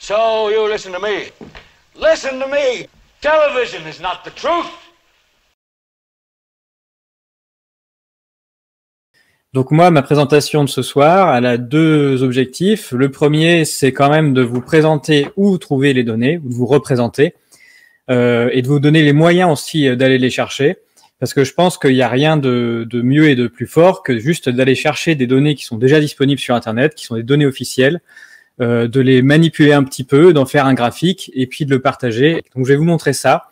So you listen to me. Listen to me. Television is not the truth. Donc moi, ma présentation de ce soir, elle a deux objectifs. Le premier, c'est quand même de vous présenter où trouver les données, ou de vous représenter, et de vous donner les moyens aussi d'aller les chercher, parce que je pense qu'il n'y a rien de mieux et de plus fort que juste d'aller chercher des données qui sont déjà disponibles sur Internet, qui sont des données officielles, de les manipuler un petit peu, d'en faire un graphique, et puis de le partager. Donc je vais vous montrer ça.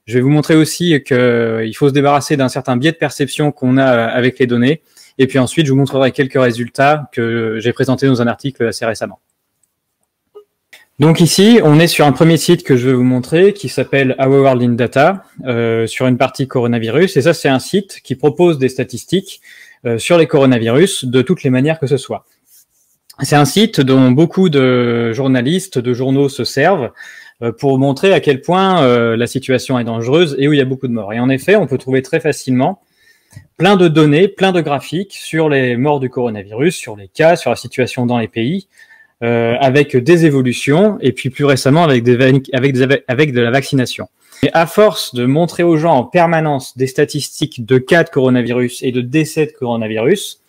Je vais vous montrer aussi qu'il faut se débarrasser d'un certain biais de perception qu'on a avec les données. Et puis ensuite, je vous montrerai quelques résultats que j'ai présentés dans un article assez récemment. Donc ici, on est sur un premier site que je vais vous montrer qui s'appelle Our World in Data, sur une partie coronavirus. Et ça, c'est un site qui propose des statistiques sur les coronavirus de toutes les manières que ce soit. C'est un site dont beaucoup de journalistes, de journaux se servent pour montrer à quel point la situation est dangereuse et où il y a beaucoup de morts. Et en effet, on peut trouver très facilement plein de données, plein de graphiques sur les morts du coronavirus, sur les cas, sur la situation dans les pays, avec des évolutions, et puis plus récemment avec de la vaccination. Et à force de montrer aux gens en permanence des statistiques de cas de coronavirus et de décès de coronavirus,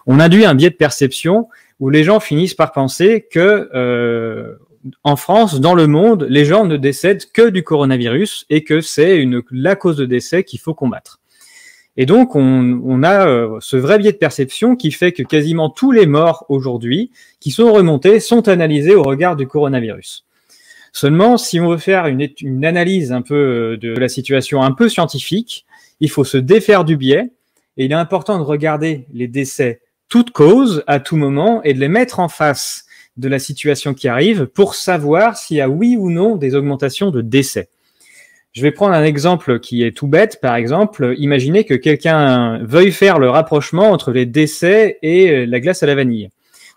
on induit un biais de perception où les gens finissent par penser que en France, dans le monde, les gens ne décèdent que du coronavirus et que c'est la cause de décès qu'il faut combattre. Et donc, on a ce vrai biais de perception qui fait que quasiment tous les morts aujourd'hui qui sont remontés sont analysés au regard du coronavirus. Seulement, si on veut faire une analyse un peu de la situation un peu scientifique, il faut se défaire du biais et il est important de regarder les décès toutes causes à tout moment et de les mettre en face de la situation qui arrive pour savoir s'il y a oui ou non des augmentations de décès. Je vais prendre un exemple qui est tout bête. Par exemple, imaginez que quelqu'un veuille faire le rapprochement entre les décès et la glace à la vanille.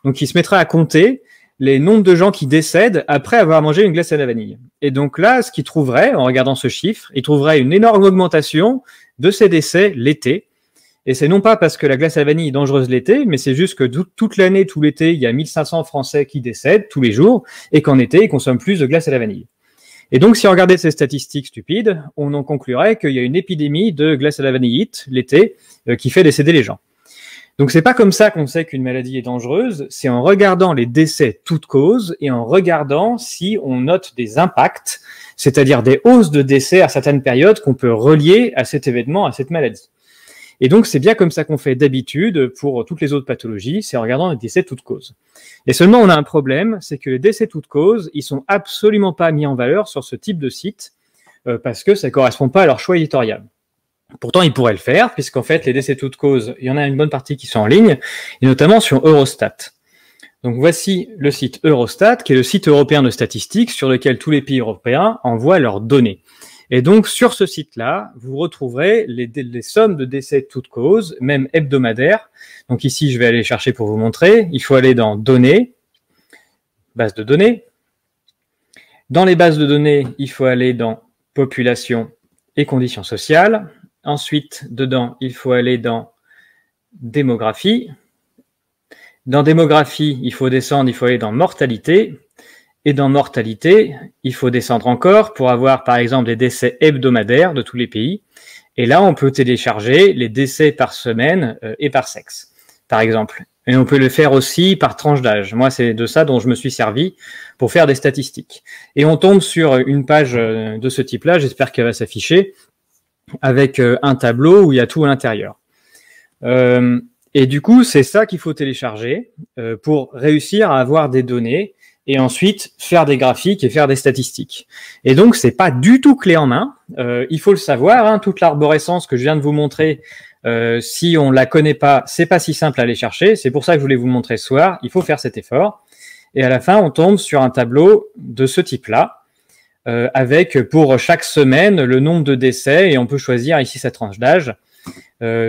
Donc, il se mettra à compter les nombres de gens qui décèdent après avoir mangé une glace à la vanille. Et donc là, ce qu'il trouverait, en regardant ce chiffre, il trouverait une énorme augmentation de ces décès l'été. Et c'est non pas parce que la glace à la vanille est dangereuse l'été, mais c'est juste que toute l'année, tout l'été, il y a 1500 Français qui décèdent tous les jours et qu'en été, ils consomment plus de glace à la vanille. Et donc, si on regardait ces statistiques stupides, on en conclurait qu'il y a une épidémie de glace à la vanillite l'été qui fait décéder les gens. Donc, c'est pas comme ça qu'on sait qu'une maladie est dangereuse, c'est en regardant les décès toutes causes et en regardant si on note des impacts, c'est-à-dire des hausses de décès à certaines périodes qu'on peut relier à cet événement, à cette maladie. Et donc, c'est bien comme ça qu'on fait d'habitude pour toutes les autres pathologies, c'est en regardant les décès toutes causes. Et seulement, on a un problème, c'est que les décès toutes causes, ils sont absolument pas mis en valeur sur ce type de site, parce que ça correspond pas à leur choix éditorial. Pourtant, ils pourraient le faire, puisqu'en fait, les décès toutes causes, il y en a une bonne partie qui sont en ligne, et notamment sur Eurostat. Donc, voici le site Eurostat, qui est le site européen de statistiques, sur lequel tous les pays européens envoient leurs données. Et donc, sur ce site-là, vous retrouverez les sommes de décès toutes causes, même hebdomadaires. Donc ici, je vais aller chercher pour vous montrer. Il faut aller dans Données, base de données. Dans les bases de données, il faut aller dans Population et conditions sociales. Ensuite, dedans, il faut aller dans Démographie. Dans Démographie, il faut descendre, il faut aller dans Mortalité. Et dans mortalité, il faut descendre encore pour avoir, par exemple, des décès hebdomadaires de tous les pays. Et là, on peut télécharger les décès par semaine et par sexe, par exemple. Et on peut le faire aussi par tranche d'âge. Moi, c'est de ça dont je me suis servi pour faire des statistiques. Et on tombe sur une page de ce type-là, j'espère qu'elle va s'afficher, avec un tableau où il y a tout à l'intérieur. Et du coup, c'est ça qu'il faut télécharger pour réussir à avoir des données et ensuite faire des graphiques et faire des statistiques. Et donc, c'est pas du tout clé en main. Il faut le savoir, hein, toute l'arborescence que je viens de vous montrer, si on la connaît pas, c'est pas si simple à aller chercher. C'est pour ça que je voulais vous montrer ce soir. Il faut faire cet effort. Et à la fin, on tombe sur un tableau de ce type-là, avec pour chaque semaine le nombre de décès, et on peut choisir ici sa tranche d'âge,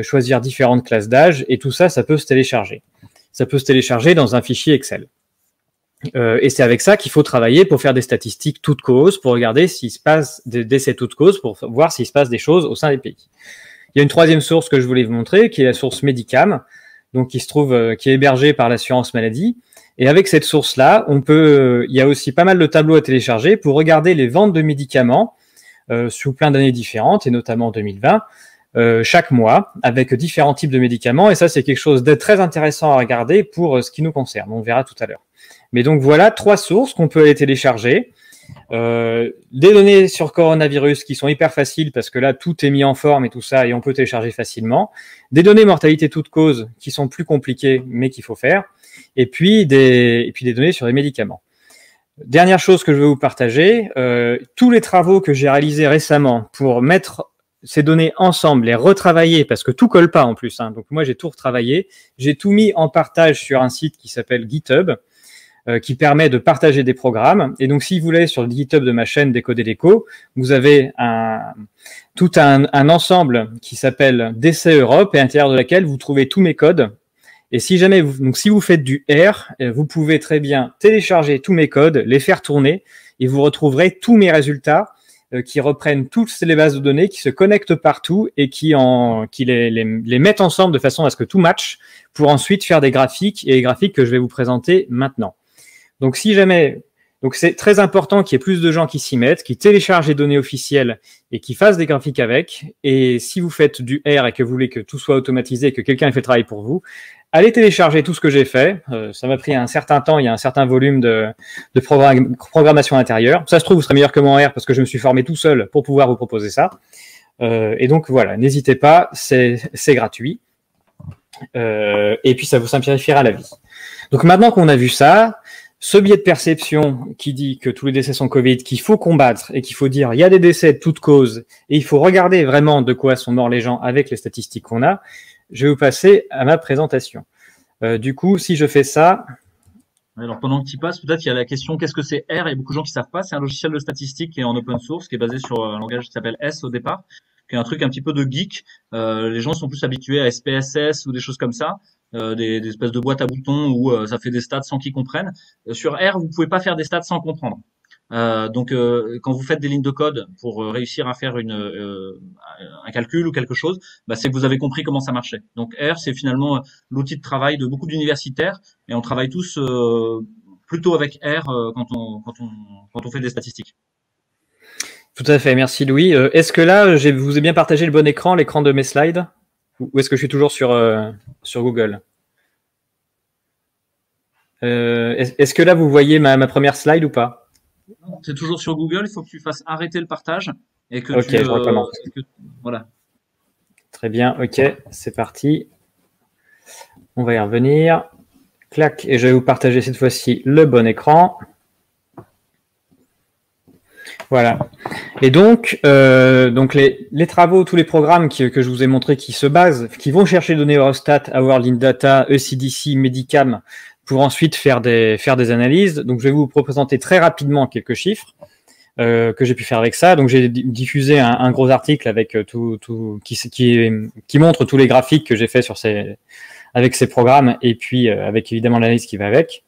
choisir différentes classes d'âge, et tout ça, ça peut se télécharger. Ça peut se télécharger dans un fichier Excel. Et c'est avec ça qu'il faut travailler pour faire des statistiques toutes causes, pour regarder s'il se passe des décès toutes causes, pour voir s'il se passe des choses au sein des pays. Il y a une troisième source que je voulais vous montrer, qui est la source Medicam, donc qui se trouve, qui est hébergée par l'assurance maladie, Et avec cette source-là, il y a aussi pas mal de tableaux à télécharger pour regarder les ventes de médicaments sous plein d'années différentes, et notamment 2020, chaque mois, avec différents types de médicaments. Et ça, c'est quelque chose de très intéressant à regarder pour ce qui nous concerne. On verra tout à l'heure. Mais donc voilà 3 sources qu'on peut aller télécharger. Des données sur coronavirus qui sont hyper faciles parce que là, tout est mis en forme et tout ça, et on peut télécharger facilement. Des données mortalité toute cause qui sont plus compliquées, mais qu'il faut faire. Et puis des données sur les médicaments. Dernière chose que je veux vous partager, tous les travaux que j'ai réalisés récemment pour mettre ces données ensemble, les retravailler, parce que tout colle pas en plus, hein. Donc moi j'ai tout retravaillé, j'ai tout mis en partage sur un site qui s'appelle GitHub, qui permet de partager des programmes. Et donc si vous allez sur le GitHub de ma chaîne Décoder l'écho, vous avez tout un ensemble qui s'appelle DC Europe, et à l'intérieur de laquelle vous trouvez tous mes codes. Et si jamais si vous faites du R, vous pouvez très bien télécharger tous mes codes, les faire tourner, et vous retrouverez tous mes résultats qui reprennent toutes les bases de données, qui se connectent partout et qui les mettent ensemble de façon à ce que tout matche pour ensuite faire des graphiques, et les graphiques que je vais vous présenter maintenant. Donc si jamais, c'est très important qu'il y ait plus de gens qui s'y mettent, qui téléchargent les données officielles et qui fassent des graphiques avec. Et si vous faites du R et que vous voulez que tout soit automatisé, que quelqu'un ait fait le travail pour vous, allez télécharger tout ce que j'ai fait. Ça m'a pris un certain temps, il y a un certain volume de programmation intérieure. Ça se trouve, vous serez meilleur que moi en R parce que je me suis formé tout seul pour pouvoir vous proposer ça. Et donc voilà, n'hésitez pas, c'est gratuit. Et puis ça vous simplifiera la vie. Donc maintenant qu'on a vu ça, ce biais de perception qui dit que tous les décès sont Covid, qu'il faut combattre et qu'il faut dire il y a des décès de toutes causes et il faut regarder vraiment de quoi sont morts les gens avec les statistiques qu'on a, je vais vous passer à ma présentation. Du coup, si je fais ça... Alors pendant que tu y passes, peut-être il y a la question qu'est-ce que c'est R? Il y a beaucoup de gens qui savent pas. C'est un logiciel de statistique qui est en open source, qui est basé sur un langage qui s'appelle S au départ, qui est un truc un petit peu de geek. Les gens sont plus habitués à SPSS ou des choses comme ça. Des espèces de boîtes à boutons où ça fait des stats sans qu'ils comprennent. Sur R, vous pouvez pas faire des stats sans comprendre. Donc, quand vous faites des lignes de code pour réussir à faire un calcul ou quelque chose, c'est que vous avez compris comment ça marchait. Donc, R, c'est finalement l'outil de travail de beaucoup d'universitaires, et on travaille tous plutôt avec R quand on fait des statistiques. Tout à fait, merci Louis. Est-ce que là, je vous ai bien partagé le bon écran, l'écran de mes slides? Ou est-ce que je suis toujours sur Google? Est-ce que là, vous voyez ma première slide ou pas? C'est toujours sur Google, il faut que tu fasses arrêter le partage et que je recommence. Voilà. Très bien, ok, c'est parti. On va y revenir. Clac, et je vais vous partager cette fois-ci le bon écran. Voilà. Et donc les travaux, tous les programmes que je vous ai montrés qui vont chercher des données Eurostat, World Data, ECDC, Medicam, pour ensuite faire des analyses. Donc je vais vous présenter très rapidement quelques chiffres que j'ai pu faire avec ça. Donc j'ai diffusé un gros article avec qui montre tous les graphiques que j'ai fait avec ces programmes, et puis avec évidemment l'analyse qui va avec.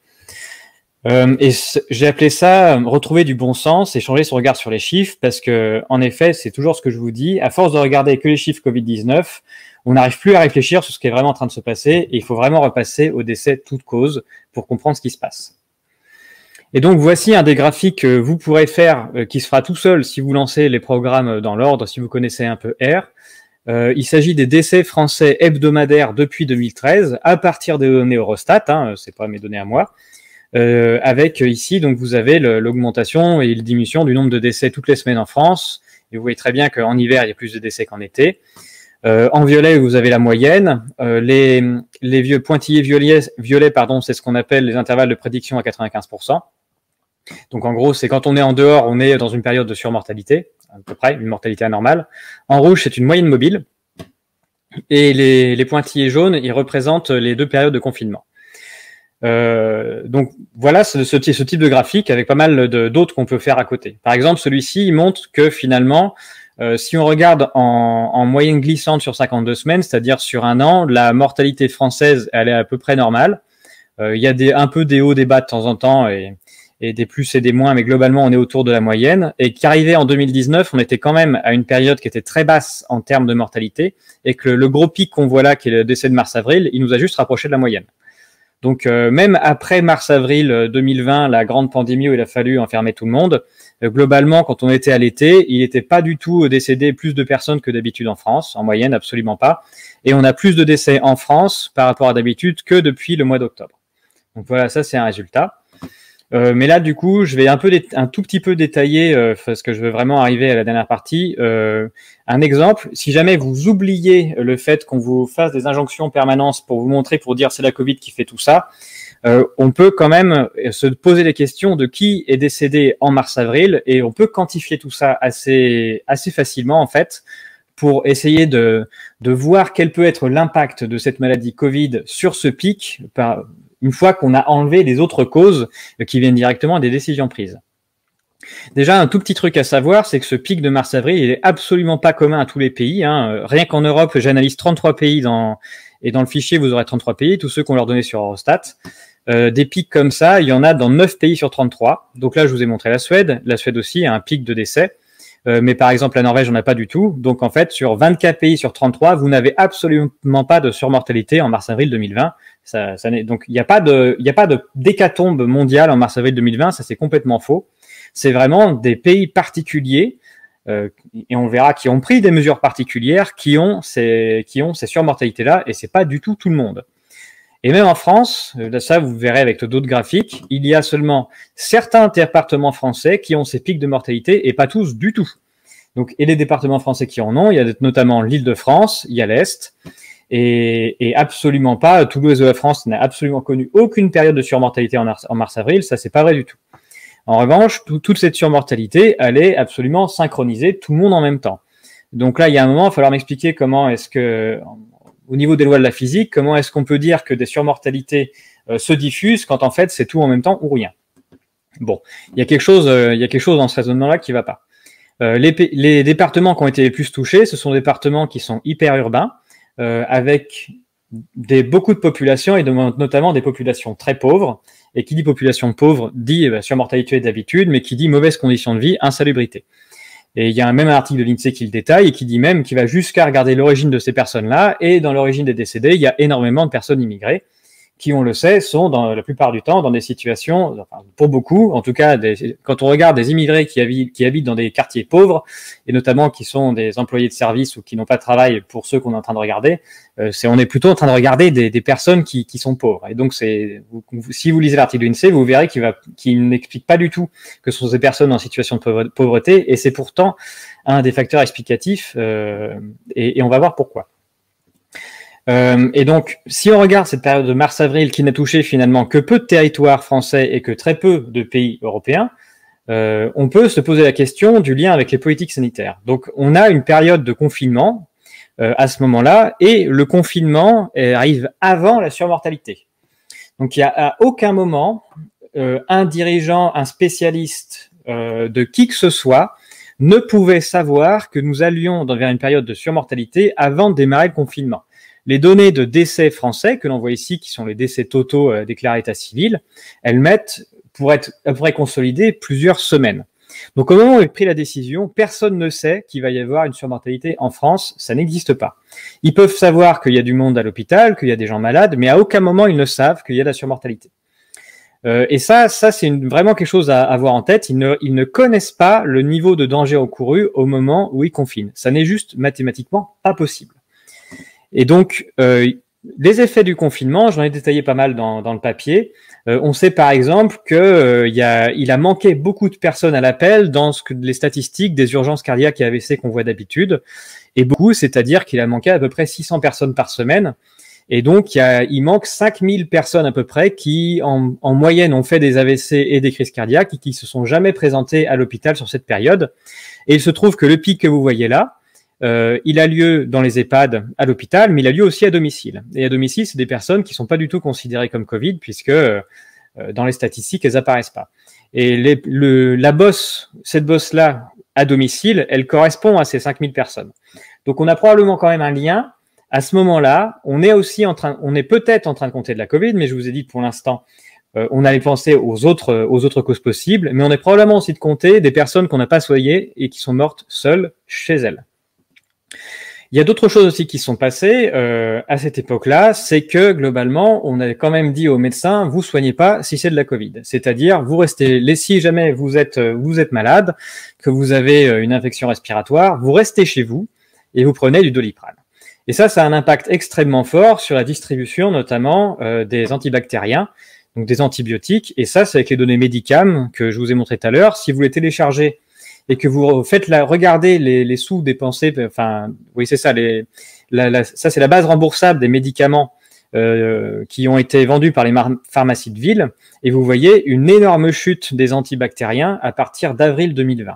Et j'ai appelé ça retrouver du bon sens et changer son regard sur les chiffres, parce que en effet, c'est toujours ce que je vous dis, à force de regarder que les chiffres Covid-19, on n'arrive plus à réfléchir sur ce qui est vraiment en train de se passer, et il faut vraiment repasser au décès de toute cause pour comprendre ce qui se passe. Et donc voici un des graphiques que vous pourrez faire, qui se fera tout seul si vous lancez les programmes dans l'ordre, si vous connaissez un peu R. Il s'agit des décès français hebdomadaires depuis 2013 à partir des données Eurostat, hein, c'est pas mes données à moi. Avec ici, donc vous avez l'augmentation et la diminution du nombre de décès toutes les semaines en France. Et vous voyez très bien qu'en hiver, il y a plus de décès qu'en été. En violet, vous avez la moyenne. Les vieux pointillés violets, c'est ce qu'on appelle les intervalles de prédiction à 95%. Donc en gros, c'est quand on est en dehors, on est dans une période de surmortalité, à peu près, une mortalité anormale. En rouge, c'est une moyenne mobile. Et les pointillés jaunes, ils représentent les 2 périodes de confinement. Donc voilà ce type de graphique avec pas mal d'autres qu'on peut faire à côté. Par exemple, celui-ci, il montre que finalement, si on regarde en moyenne glissante sur 52 semaines, c'est-à-dire sur un an, la mortalité française, elle est à peu près normale. Il y a un peu des hauts, des bas de temps en temps, et des plus et des moins, mais globalement, on est autour de la moyenne. Et qu'arrivé en 2019, on était quand même à une période qui était très basse en termes de mortalité, et que le gros pic qu'on voit là, qui est le décès de mars-avril, il nous a juste rapproché de la moyenne. Donc même après mars-avril 2020, la grande pandémie où il a fallu enfermer tout le monde, globalement, quand on était à l'été, il n'était pas du tout décédé plus de personnes que d'habitude en France, en moyenne, absolument pas. Et on a plus de décès en France par rapport à d'habitude que depuis le mois d'octobre. Donc voilà, ça c'est un résultat. Mais là, du coup, je vais un tout petit peu détailler, parce que je veux vraiment arriver à la dernière partie. Un exemple, si jamais vous oubliez le fait qu'on vous fasse des injonctions permanentes pour vous montrer, pour dire c'est la Covid qui fait tout ça, on peut quand même se poser les questions de qui est décédé en mars-avril, et on peut quantifier tout ça assez facilement, en fait, pour essayer de voir quel peut être l'impact de cette maladie Covid sur ce pic, une fois qu'on a enlevé les autres causes qui viennent directement des décisions prises. Déjà, un tout petit truc à savoir, c'est que ce pic de mars-avril, il est absolument pas commun à tous les pays. Rien qu'en Europe, j'analyse 33 pays et dans le fichier, vous aurez 33 pays, tous ceux qu'on leur donnait sur Eurostat. Des pics comme ça, il y en a dans 9 pays sur 33. Donc là, je vous ai montré la Suède. La Suède aussi a un pic de décès. Mais par exemple, la Norvège, on n'a pas du tout. Donc en fait, sur 24 pays sur 33, vous n'avez absolument pas de surmortalité en mars-avril 2020. Donc il n'y a pas de d'hécatombe mondiale en mars-avril 2020. Ça, c'est complètement faux. C'est vraiment des pays particuliers, et on verra, qui ont pris des mesures particulières, qui ont ces surmortalités-là, et c'est pas du tout le monde. Et même en France, ça vous verrez avec d'autres graphiques, il y a seulement certains départements français qui ont ces pics de mortalité, et pas tous du tout. Donc, et les départements français qui en ont, il y a notamment l'Île-de-France, il y a l'Est, et absolument pas, tout l'Ouest de la France n'a absolument connu aucune période de surmortalité en mars-avril, ça c'est pas vrai du tout. En revanche, toute cette surmortalité, elle est absolument synchronisée, tout le monde en même temps. Donc là, il y a un moment, il va falloir m'expliquer comment est-ce que, au niveau des lois de la physique, comment est-ce qu'on peut dire que des surmortalités se diffusent quand en fait c'est tout en même temps ou rien. Bon, il y a quelque chose dans ce raisonnement-là qui va pas. Les départements qui ont été les plus touchés, ce sont des départements qui sont hyper urbains, avec beaucoup de populations et notamment des populations très pauvres. Et qui dit population pauvre dit surmortalité d'habitude, mais qui dit mauvaises conditions de vie, insalubrité. Et il y a même un article de l'INSEE qui le détaille et qui dit même qu'il va jusqu'à regarder l'origine de ces personnes-là. Et dans l'origine des décédés, il y a énormément de personnes immigrées qui, on le sait, sont dans la plupart du temps dans des situations, enfin, pour beaucoup, en tout cas, quand on regarde des immigrés qui habitent dans des quartiers pauvres, et notamment qui sont des employés de service ou qui n'ont pas de travail, pour ceux qu'on est en train de regarder, on est plutôt en train de regarder des personnes qui sont pauvres. Et donc, si vous lisez l'article de l'INSEE, vous verrez qu'il n'explique pas du tout que ce sont des personnes en situation de pauvreté, et c'est pourtant un des facteurs explicatifs, et on va voir pourquoi. Et donc, si on regarde cette période de mars-avril qui n'a touché finalement que peu de territoires français et que très peu de pays européens, on peut se poser la question du lien avec les politiques sanitaires. Donc, on a une période de confinement à ce moment-là, et le confinement arrive avant la surmortalité. Donc, il n'y a à aucun moment un dirigeant, un spécialiste de qui que ce soit ne pouvait savoir que nous allions vers une période de surmortalité avant de démarrer le confinement. Les données de décès français que l'on voit ici, qui sont les décès totaux déclarés état civil, elles mettent, pour être à peu près consolidées, plusieurs semaines. Donc au moment où il a pris la décision, personne ne sait qu'il va y avoir une surmortalité en France, ça n'existe pas. Ils peuvent savoir qu'il y a du monde à l'hôpital, qu'il y a des gens malades, mais à aucun moment ils ne savent qu'il y a de la surmortalité. Et ça c'est vraiment quelque chose à avoir en tête. Ils ne connaissent pas le niveau de danger encouru au moment où ils confinent. Ça n'est juste mathématiquement pas possible. Et donc, les effets du confinement, j'en ai détaillé pas mal dans le papier. On sait par exemple que il a manqué beaucoup de personnes à l'appel dans les statistiques des urgences cardiaques et AVC qu'on voit d'habitude. Et beaucoup, c'est-à-dire qu'il a manqué à peu près 600 personnes par semaine. Et donc, il manque 5000 personnes à peu près qui, en moyenne, ont fait des AVC et des crises cardiaques et qui se sont jamais présentées à l'hôpital sur cette période. Et il se trouve que le pic que vous voyez là, il a lieu dans les EHPAD à l'hôpital, mais il a lieu aussi à domicile. Et à domicile, c'est des personnes qui sont pas du tout considérées comme Covid, puisque dans les statistiques, elles apparaissent pas. Et cette bosse-là, à domicile, elle correspond à ces 5000 personnes. Donc, on a probablement quand même un lien. À ce moment-là, on est peut-être en train de compter de la Covid, mais je vous ai dit que pour l'instant, on allait penser aux autres causes possibles, mais on est probablement aussi de compter des personnes qu'on n'a pas soignées et qui sont mortes seules chez elles. Il y a d'autres choses aussi qui sont passées à cette époque-là, c'est que globalement, on avait quand même dit aux médecins, vous soignez pas si c'est de la Covid. C'est-à-dire, vous restez, si jamais vous êtes malade, que vous avez une infection respiratoire, vous restez chez vous et vous prenez du Doliprane. Et ça a un impact extrêmement fort sur la distribution, notamment des antibactériens, donc des antibiotiques. Et ça, c'est avec les données Medicam que je vous ai montré tout à l'heure. Si vous les téléchargez et que vous faites regardez les sous-dépensés, enfin, oui, c'est ça, ça c'est la base remboursable des médicaments qui ont été vendus par les pharmacies de ville, et vous voyez une énorme chute des antibactériens à partir d'avril 2020.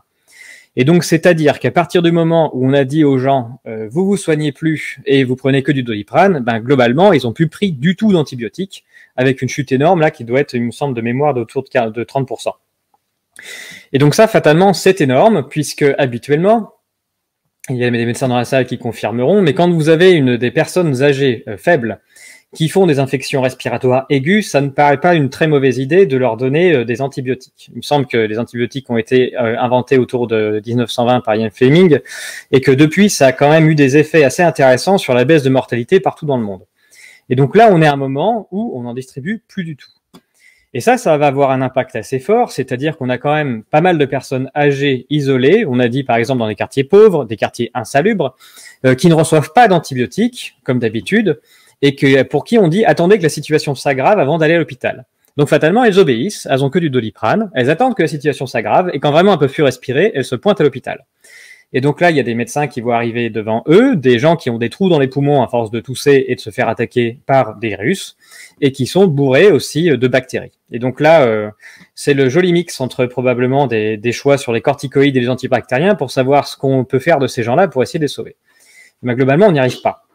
Et donc, c'est-à-dire qu'à partir du moment où on a dit aux gens, vous soignez plus et vous prenez que du Doliprane, ben, globalement, ils ont plus pris du tout d'antibiotiques, avec une chute énorme, là, qui doit être, il me semble, de mémoire d'autour de 30%. Et donc ça, fatalement, c'est énorme, puisque habituellement, il y a des médecins dans la salle qui confirmeront, mais quand vous avez des personnes âgées faibles qui font des infections respiratoires aiguës, ça ne paraît pas une très mauvaise idée de leur donner des antibiotiques. Il me semble que les antibiotiques ont été inventés autour de 1920 par Ian Fleming, et que depuis, ça a quand même eu des effets assez intéressants sur la baisse de mortalité partout dans le monde. Et donc là, on est à un moment où on n'en distribue plus du tout. Et ça va avoir un impact assez fort, c'est-à-dire qu'on a quand même pas mal de personnes âgées isolées, on a dit par exemple dans les quartiers pauvres, des quartiers insalubres, qui ne reçoivent pas d'antibiotiques, comme d'habitude, et pour qui on dit « attendez que la situation s'aggrave avant d'aller à l'hôpital ». Donc fatalement, elles obéissent, elles ont que du Doliprane, elles attendent que la situation s'aggrave, et quand vraiment elles peuvent plus respirer, elles se pointent à l'hôpital. Et donc là, il y a des médecins qui vont arriver devant eux, des gens qui ont des trous dans les poumons à force de tousser et de se faire attaquer par des virus, et qui sont bourrés aussi de bactéries. Et donc là, c'est le joli mix entre probablement des choix sur les corticoïdes et les antibactériens pour savoir ce qu'on peut faire de ces gens-là pour essayer de les sauver. Mais globalement, on n'y arrive pas.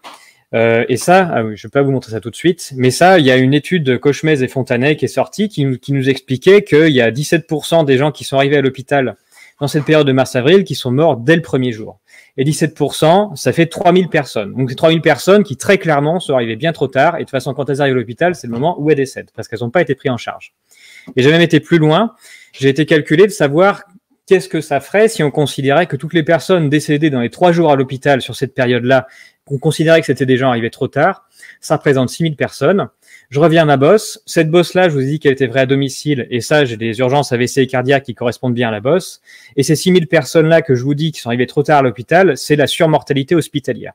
Et ça, je ne vais pas vous montrer ça tout de suite, mais ça, il y a une étude de Cauchemez et Fontanet qui est sortie qui nous expliquait qu'il y a 17% des gens qui sont arrivés à l'hôpital dans cette période de mars-avril qui sont morts dès le premier jour. Et 17%, ça fait 3000 personnes. Donc c'est 3000 personnes qui très clairement sont arrivées bien trop tard, et de toute façon quand elles arrivent à l'hôpital, c'est le moment où elles décèdent, parce qu'elles n'ont pas été prises en charge. Et j'ai même été plus loin, j'ai été calculé de savoir qu'est-ce que ça ferait si on considérait que toutes les personnes décédées dans les 3 jours à l'hôpital sur cette période-là, qu'on considérait que c'était des gens arrivés trop tard, ça représente 6000 personnes. Je reviens à ma bosse. Cette bosse-là, je vous ai dit qu'elle était vraie à domicile, et ça, j'ai des urgences AVC et cardiaques qui correspondent bien à la bosse. Et ces 6000 personnes-là que je vous dis qui sont arrivées trop tard à l'hôpital, c'est la surmortalité hospitalière.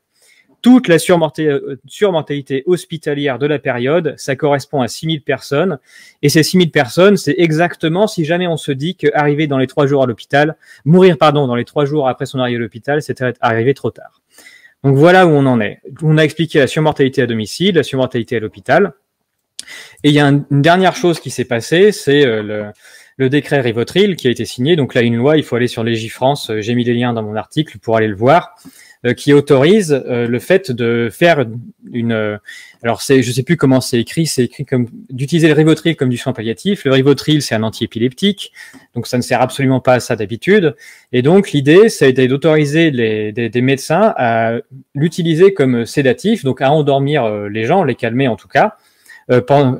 Toute la surmortalité hospitalière de la période, ça correspond à 6000 personnes. Et ces 6000 personnes, c'est exactement si jamais on se dit qu'arriver dans les 3 jours à l'hôpital, mourir, dans les 3 jours après son arrivée à l'hôpital, c'était arrivé trop tard. Donc voilà où on en est. On a expliqué la surmortalité à domicile, la surmortalité à l'hôpital. Et il y a une dernière chose qui s'est passée, c'est le décret Rivotril qui a été signé. Donc là, une loi, il faut aller sur Légifrance, j'ai mis les liens dans mon article pour aller le voir, qui autorise le fait de faire alors je sais plus comment c'est écrit comme d'utiliser le Rivotril comme du soin palliatif. Le Rivotril, c'est un antiépileptique, donc ça ne sert absolument pas à ça d'habitude. Et donc l'idée, ça a été d'autoriser des médecins à l'utiliser comme sédatif, donc à endormir les gens, les calmer en tout cas,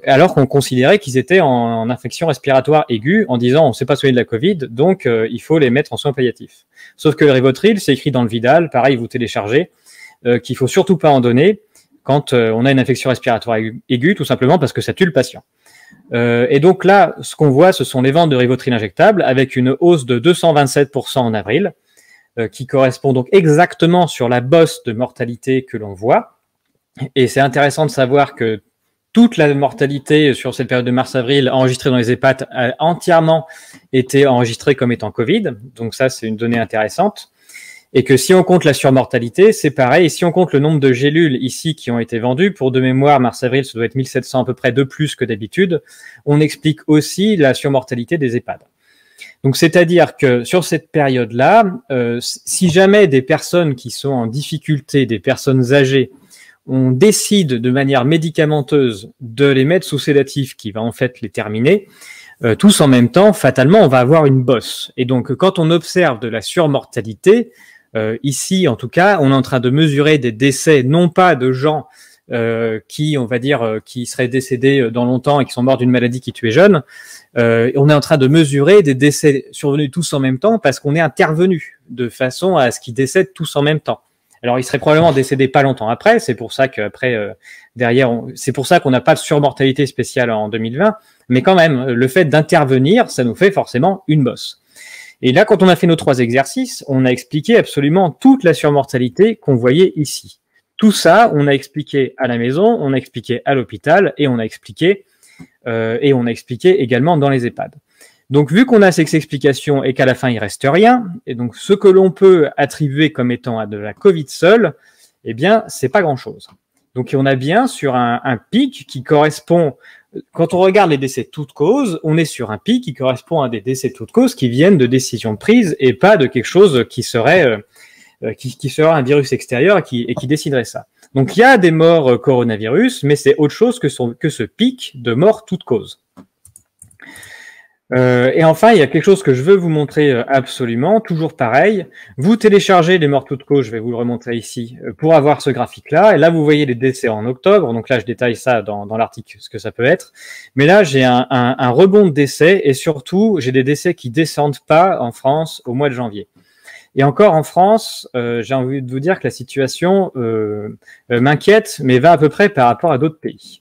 alors qu'on considérait qu'ils étaient en infection respiratoire aiguë, en disant on ne sait pas soigner de la Covid, donc il faut les mettre en soins palliatifs. Sauf que le Rivotril, c'est écrit dans le Vidal, pareil, vous téléchargez, qu'il faut surtout pas en donner quand on a une infection respiratoire aiguë, tout simplement parce que ça tue le patient. Et donc là, ce qu'on voit, ce sont les ventes de Rivotril injectables avec une hausse de 227% en avril, qui correspond donc exactement sur la bosse de mortalité que l'on voit. Et c'est intéressant de savoir que toute la mortalité sur cette période de mars-avril enregistrée dans les EHPAD a entièrement été enregistrée comme étant Covid. Donc ça, c'est une donnée intéressante. Et que si on compte la surmortalité, c'est pareil. Et si on compte le nombre de gélules ici qui ont été vendues, pour de mémoire, mars-avril, ça doit être 1700 à peu près de plus que d'habitude, on explique aussi la surmortalité des EHPAD. Donc c'est-à-dire que sur cette période-là, si jamais des personnes qui sont en difficulté, des personnes âgées, on décide de manière médicamenteuse de les mettre sous sédatif qui va en fait les terminer, tous en même temps, fatalement, on va avoir une bosse. Et donc, quand on observe de la surmortalité, ici, en tout cas, on est en train de mesurer des décès, non pas de gens qui, on va dire, qui seraient décédés dans longtemps et qui sont morts d'une maladie qui tuait jeune. On est en train de mesurer des décès survenus tous en même temps parce qu'on est intervenu de façon à ce qu'ils décèdent tous en même temps. Alors, il serait probablement décédé pas longtemps après. C'est pour ça qu'après, derrière, c'est pour ça qu'on n'a pas de surmortalité spéciale en 2020. Mais quand même, le fait d'intervenir, ça nous fait forcément une bosse. Et là, quand on a fait nos 3 exercices, on a expliqué absolument toute la surmortalité qu'on voyait ici. Tout ça, on a expliqué à la maison, on a expliqué à l'hôpital et on a expliqué également dans les EHPAD. Donc, vu qu'on a ces explications et qu'à la fin, il reste rien, et donc ce que l'on peut attribuer comme étant à de la Covid seule, eh bien, c'est pas grand-chose. Donc, on a bien sur un pic qui correspond, quand on regarde les décès de toute cause, on est sur un pic qui correspond à des décès de toute cause qui viennent de décisions prises et pas de quelque chose qui serait un virus extérieur et qui déciderait ça. Donc, il y a des morts coronavirus, mais c'est autre chose que ce pic de morts toute cause. Et enfin, il y a quelque chose que je veux vous montrer absolument, toujours pareil. Vous téléchargez les morts toutes causes, je vais vous le remontrer ici, pour avoir ce graphique-là. Et là, vous voyez les décès en octobre. Donc là, je détaille ça dans l'article, ce que ça peut être. Mais là, j'ai un rebond de décès et surtout, j'ai des décès qui descendent pas en France au mois de janvier. Et encore en France, j'ai envie de vous dire que la situation m'inquiète, mais va à peu près par rapport à d'autres pays.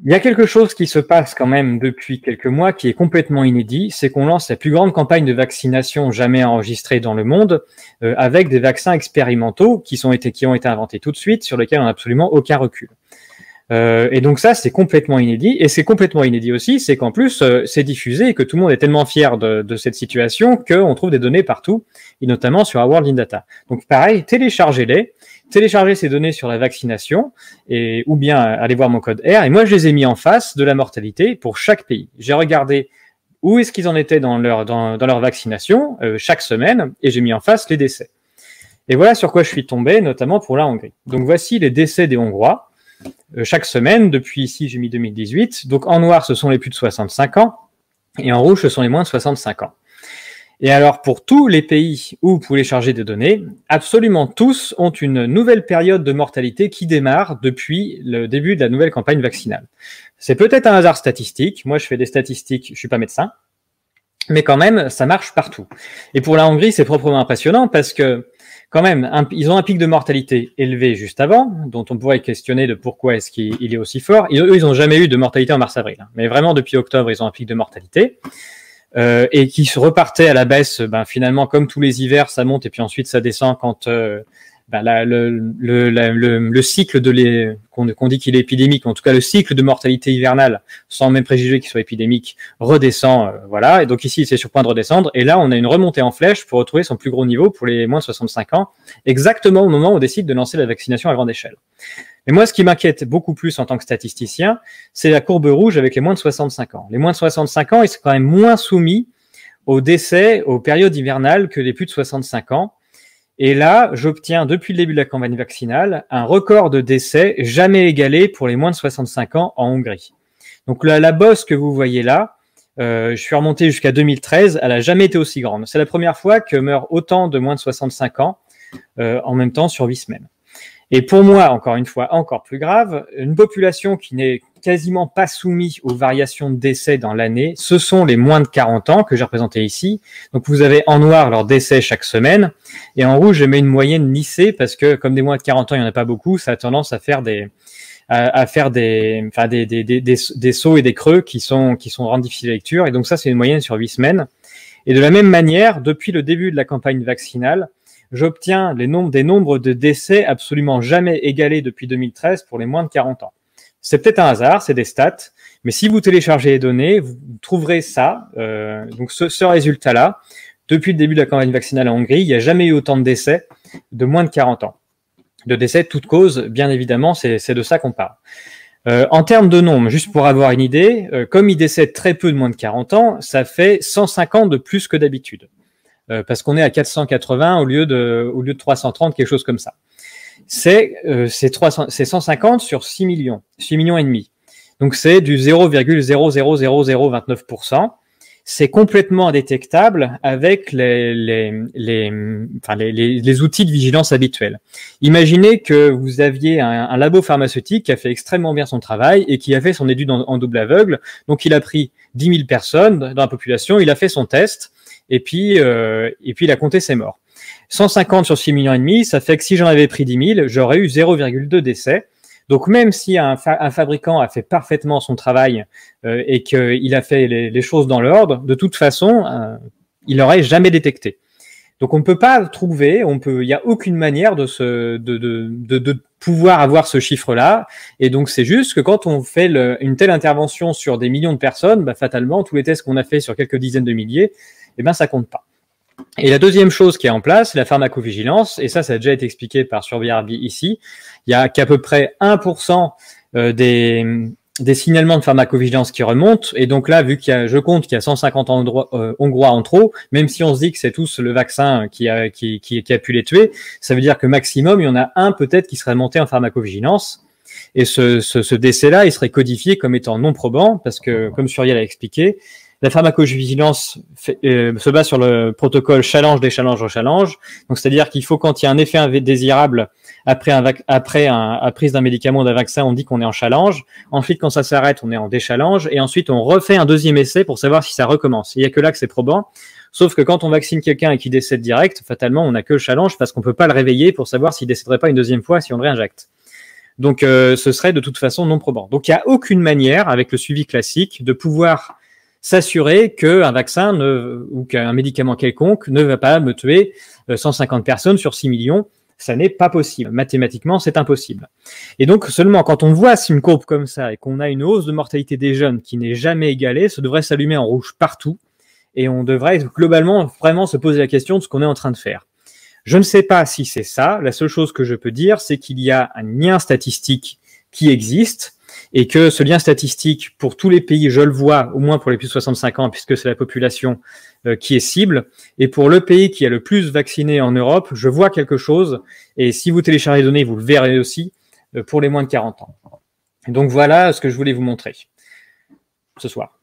Il y a quelque chose qui se passe quand même depuis quelques mois qui est complètement inédit, c'est qu'on lance la plus grande campagne de vaccination jamais enregistrée dans le monde, avec des vaccins expérimentaux qui ont été inventés tout de suite, sur lesquels on n'a absolument aucun recul. Et donc ça, c'est complètement inédit. Et c'est complètement inédit aussi, c'est qu'en plus, c'est diffusé et que tout le monde est tellement fier de cette situation qu'on trouve des données partout, et notamment sur World in Data. Donc pareil, téléchargez ces données sur la vaccination, ou bien allez voir mon code R. Et moi, je les ai mis en face de la mortalité pour chaque pays. J'ai regardé où est-ce qu'ils en étaient dans leur vaccination chaque semaine, et j'ai mis en face les décès. Et voilà sur quoi je suis tombé, notamment pour la Hongrie. Donc voici les décès des Hongrois. Chaque semaine, depuis ici j'ai mis 2018, donc en noir ce sont les plus de 65 ans, et en rouge ce sont les moins de 65 ans. Et alors pour tous les pays où vous pouvez charger des données, absolument tous ont une nouvelle période de mortalité qui démarre depuis le début de la nouvelle campagne vaccinale. C'est peut-être un hasard statistique, moi je fais des statistiques, je suis pas médecin, mais quand même ça marche partout. Et pour la Hongrie c'est proprement impressionnant parce que quand même, ils ont un pic de mortalité élevé juste avant, dont on pourrait questionner de pourquoi est-ce qu'il est aussi fort. Eux, ils n'ont jamais eu de mortalité en mars-avril, mais vraiment depuis octobre, ils ont un pic de mortalité et qui se repartait à la baisse. Finalement, comme tous les hivers, ça monte et puis ensuite ça descend quand le cycle qu'on dit qu'il est épidémique, en tout cas le cycle de mortalité hivernale, sans même préjuger qu'il soit épidémique, redescend, voilà. Et donc ici, c'est sur point de redescendre. Et là, on a une remontée en flèche pour retrouver son plus gros niveau pour les moins de 65 ans, exactement au moment où on décide de lancer la vaccination à grande échelle. Mais moi, ce qui m'inquiète beaucoup plus en tant que statisticien, c'est la courbe rouge avec les moins de 65 ans. Les moins de 65 ans, ils sont quand même moins soumis aux décès, aux périodes hivernales que les plus de 65 ans. Et là, j'obtiens, depuis le début de la campagne vaccinale, un record de décès jamais égalé pour les moins de 65 ans en Hongrie. Donc la bosse que vous voyez là, je suis remonté jusqu'à 2013, elle n'a jamais été aussi grande. C'est la première fois que meurent autant de moins de 65 ans en même temps sur 8 semaines. Et pour moi, encore une fois, encore plus grave, une population qui n'est quasiment pas soumise aux variations de décès dans l'année, ce sont les moins de 40 ans que j'ai représentés ici. Donc vous avez en noir leurs décès chaque semaine, et en rouge je mets une moyenne lissée parce que comme des moins de 40 ans il n'y en a pas beaucoup, ça a tendance à faire des sauts et des creux qui sont vraiment difficiles à lecture. Et donc ça c'est une moyenne sur 8 semaines. Et de la même manière, depuis le début de la campagne vaccinale, j'obtiens des nombres de décès absolument jamais égalés depuis 2013 pour les moins de 40 ans. C'est peut-être un hasard, c'est des stats, mais si vous téléchargez les données, vous trouverez ça, donc ce résultat-là. Depuis le début de la campagne vaccinale en Hongrie, il n'y a jamais eu autant de décès de moins de 40 ans. De décès de toute cause, bien évidemment, c'est de ça qu'on parle. En termes de nombre, juste pour avoir une idée, comme il décède très peu de moins de 40 ans, ça fait 150 de plus que d'habitude. Parce qu'on est à 480 au lieu de 330, quelque chose comme ça. C'est 150 sur 6 millions et demi. Donc c'est du 0,000029%. C'est complètement indétectable avec les outils de vigilance habituels. Imaginez que vous aviez un labo pharmaceutique qui a fait extrêmement bien son travail et qui a fait son étude en double aveugle. Donc il a pris 10 000 personnes dans la population, il a fait son test et puis il a compté ses morts. 150 sur 6 millions et demi, ça fait que si j'en avais pris 10 000, j'aurais eu 0,2 décès. Donc même si un fabricant a fait parfaitement son travail et qu'il a fait les choses dans l'ordre, de toute façon, il n'aurait jamais détecté. Donc on ne peut pas trouver, il n'y a aucune manière de pouvoir avoir ce chiffre-là. Et donc c'est juste que quand on fait une telle intervention sur des millions de personnes, bah, fatalement, tous les tests qu'on a fait sur quelques dizaines de milliers, eh ben ça compte pas. Et la deuxième chose qui est en place, c'est la pharmacovigilance, et ça a déjà été expliqué par SurVRB ici. Il y a qu'à peu près 1% des signalements de pharmacovigilance qui remontent, et donc là, vu je compte qu'il y a 150 Hongrois en trop, même si on se dit que c'est tous le vaccin qui a pu les tuer, ça veut dire que maximum, il y en a un peut-être qui serait monté en pharmacovigilance, et ce décès-là, il serait codifié comme étant non probant, parce que, comme Suriel a expliqué, la pharmacovigilance se base sur le protocole challenge, déchallenge, rechallenge. Donc, c'est-à-dire qu'il faut, quand il y a un effet indésirable après prise d'un médicament ou d'un vaccin, on dit qu'on est en challenge. Ensuite, quand ça s'arrête, on est en déchallenge. Et ensuite, on refait un deuxième essai pour savoir si ça recommence. Il n'y a que là que c'est probant. Sauf que quand on vaccine quelqu'un et qu'il décède direct, fatalement, on n'a que le challenge parce qu'on peut pas le réveiller pour savoir s'il décéderait pas une deuxième fois si on le réinjecte. Donc, ce serait de toute façon non probant. Donc, il n'y a aucune manière, avec le suivi classique, de pouvoir s'assurer qu'un vaccin ou qu'un médicament quelconque ne va pas me tuer 150 personnes sur 6 millions. Ça n'est pas possible. Mathématiquement, c'est impossible. Et donc, seulement quand on voit une courbe comme ça et qu'on a une hausse de mortalité des jeunes qui n'est jamais égalée, ça devrait s'allumer en rouge partout. Et on devrait globalement vraiment se poser la question de ce qu'on est en train de faire. Je ne sais pas si c'est ça. La seule chose que je peux dire, c'est qu'il y a un lien statistique qui existe et que ce lien statistique, pour tous les pays, je le vois, au moins pour les plus de 65 ans, puisque c'est la population qui est cible, et pour le pays qui a le plus vacciné en Europe, je vois quelque chose, et si vous téléchargez les données, vous le verrez aussi, pour les moins de 40 ans. Donc voilà ce que je voulais vous montrer ce soir.